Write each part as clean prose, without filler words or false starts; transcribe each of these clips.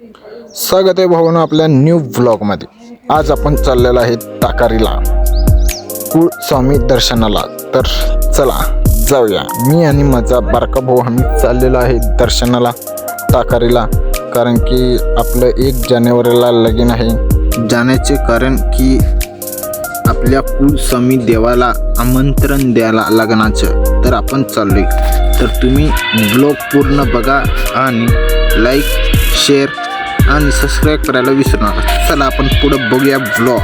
स्वागत आहे भावांनो आपल्या न्यू व्लॉगमध्ये। आज आपण चाललेलो आहे ताकारीला कुळस्वामी दर्शनाला। तर चला जाऊया। मी आणि माझा बारका भाऊ आम्ही चाललेलो आहे दर्शनाला ताकारीला, कारण की आपलं 1 जानेवारीला लगीन आहे। जाण्याचे कारण की आपल्या कुळस्वामी देवाला आमंत्रण द्यायला लग्नाचं, तर आपण चाललोय। तर तुम्ही ब्लॉग पूर्ण बघा आणि लाईक, शेअर आणि सबस्क्राईब करायला विसरू नका। चला आपण पुढे बघूया ब्लॉग।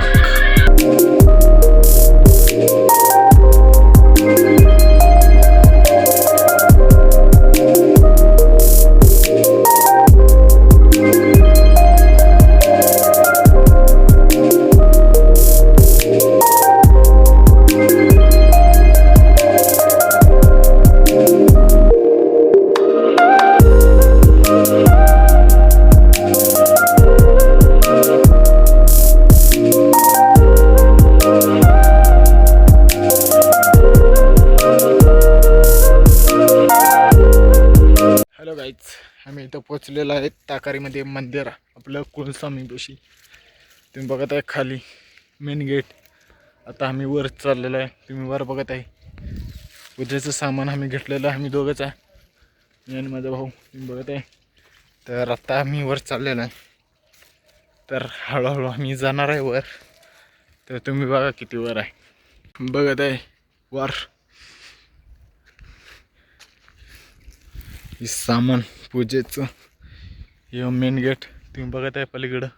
हॅलो गाईज, आम्ही इथं पोचलेलो आहे ताकारीमध्ये मंदिर आपलं कुळस्वामीपाशी। तुम्ही बघत आहे खाली मेन गेट। आता आम्ही वर चाललेलो आहे, तुम्ही वर बघत आहे। पूजेचं सामान आम्ही घेतलेलं आहे, आम्ही दोघंच आहे, मी आणि माझा भाऊ, तुम्ही बघत आहे। तर आता आम्ही वर चाललेलो आहे, तर हळूहळू आम्ही जाणार आहे वर। तर तुम्ही बघा किती वर आहे, बघत आहे वर हे सामान पूजेचं। हे मेन गेट तुम्ही बघत आहे, पलीकडं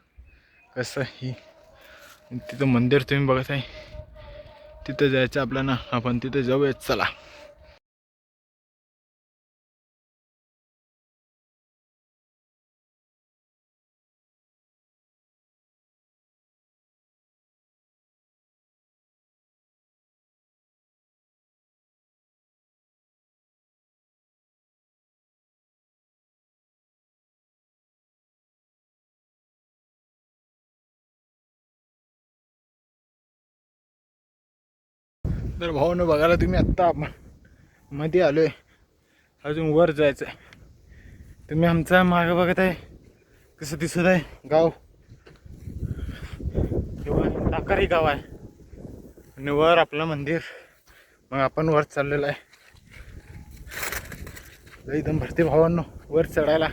कसं ही तिथं मंदिर तुम्ही बघत आहे। तिथं जायचं आपल्याला, आपण तिथं जाऊया, चला। तर भाऊनं बघायला तुम्ही आत्ता आपण मध्ये आलोय, अजून वर जायचं आहे। तुम्ही आमचा मागं बघत आहे कसं दिसत आहे गाव, किंवा ताकारी गाव आहे आणि वर आपलं मंदिर। मग आपण वर चाललेलं आहे, एकदम भरती भावांनो वर चढायला।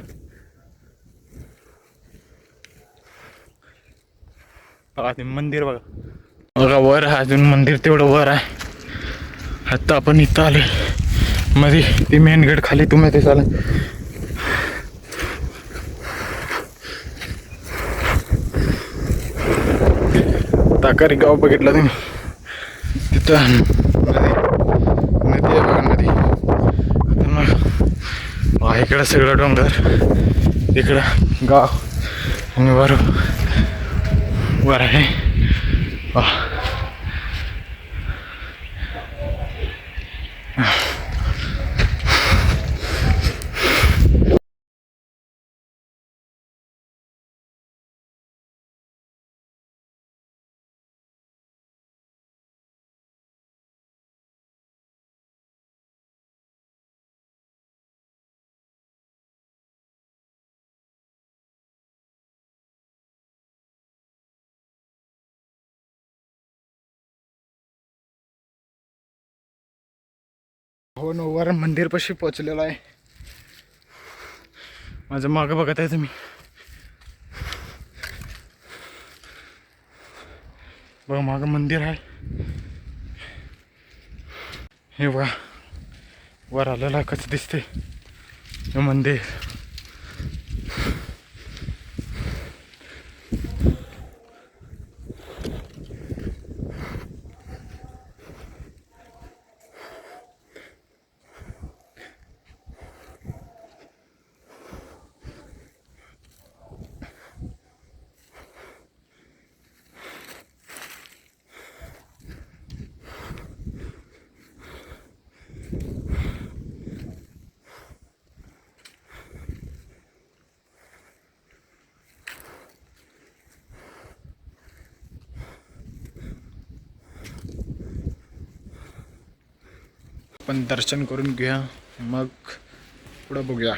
बघा ते मंदिर, बघा वर आहे, अजून मंदिर तेवढं वर आहे। आता आपण इथं आलोय मध्ये, ते मेन गेट खाली तुम्ही ते चालेल। ताकारी गाव बघितलं तुम्ही, तिथं नदी आहे बघा, नदी। मग इकडं सगळं डोंगर, इकडं गाव आणि वर आहे। हो न, वर मंदिर पाशी पोचलेला आहे। माझं मागं बघत आहे तुम्ही, बघा मागं मंदिर आहे। हे बघा वर आलेला कसं दिसते हे मंदिर। आपण दर्शन करून घेऊया, मग पुढे बघूया।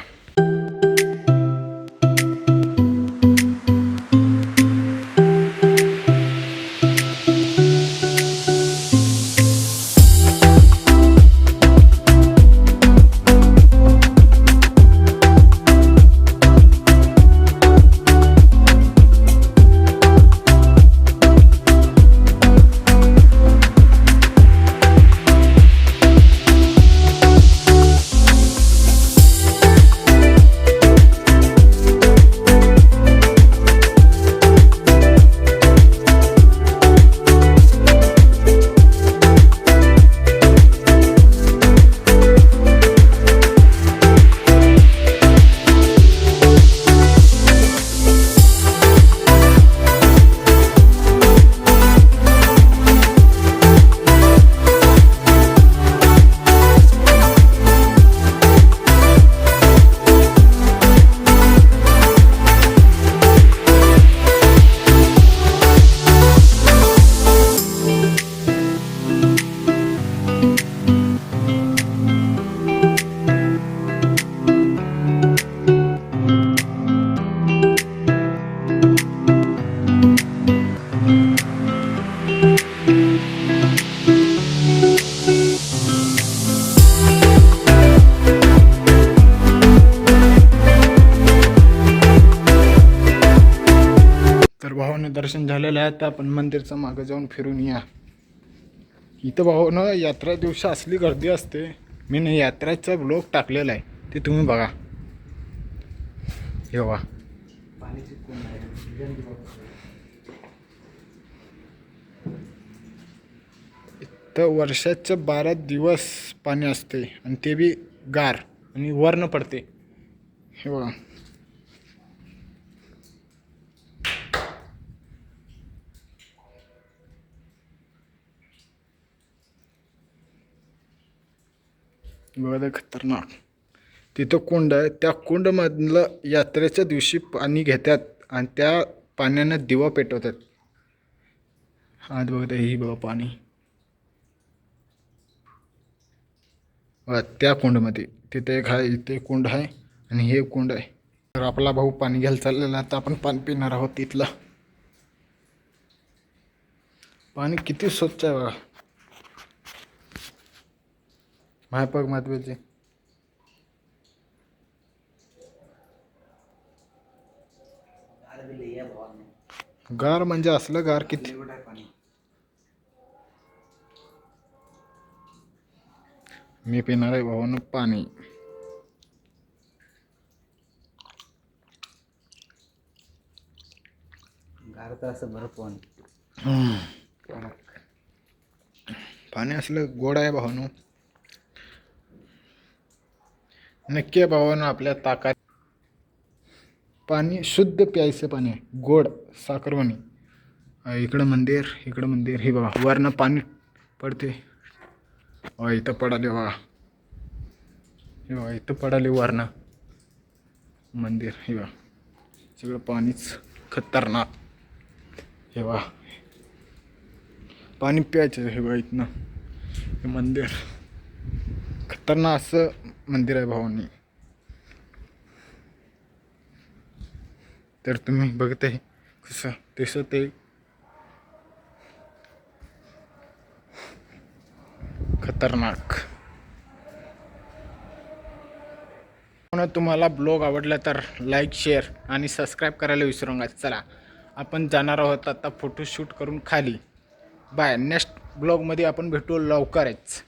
स्वामी दर्शन झालेलं आहे. आता आपण मंदिरचं मागं जाऊन फिरून या. इथं भाऊ ना यात्रा दिवशी असली गर्दी असते. मी ना यात्रेचा ब्लॉग टाकलेला आहे, ते तुम्ही बघा. हे बघा तर वर्षाचं 12 दिवस पाणी असते आणि ते बी गार आणि वरनं पडते. हे बघा बघा ते खतरनाक. तिथं कुंड आहे, त्या कुंडमधलं यात्रेच्या दिवशी पाणी घेतात आणि त्या पाण्यानं दिवा पेटवतात. आत बघा ही बघा पाणी बघा त्या कुंडमध्ये. तिथे एक आहे, इथे कुंड आहे आणि हे कुंड आहे. तर आपला भाऊ पाणी घ्यायला चाललेला, आता आपण पाणी पिणार आहोत. तिथलं पाणी किती स्वच्छ आहे बघा. महापग महत्वाचे गार म्हणजे असलं गार किती. मी पिणार आहे भावानं पाणी. पाणी असलं गोड आहे भावानं. नक्की आहे भावानं आपल्या ताकात. पाणी शुद्ध प्यायचं पाणी आहे, गोड साखरवाणी. इकडं मंदिर हे बघा. वरनं पाणी पडते. इथं पडाले बघा. हे बघा इथं पडाले वरनं मंदिर. हे बघा सगळं पाणीच खतरनाक. हे बघा पाणी प्यायचं. हे बघा इथनं हे मंदिर खतरनाक असं मंदिर आहे भावांनी. तर तुम्ही बघते कसं तसं ते खतरनाक. तुम्हाला ब्लॉग आवडला तर लाईक शेअर आणि सबस्क्राईब करायला विसरू नका. चला आपण जाणार आहोत आता फोटोशूट करून खाली. बाय. नेक्स्ट ब्लॉगमध्ये आपण भेटू लवकरच.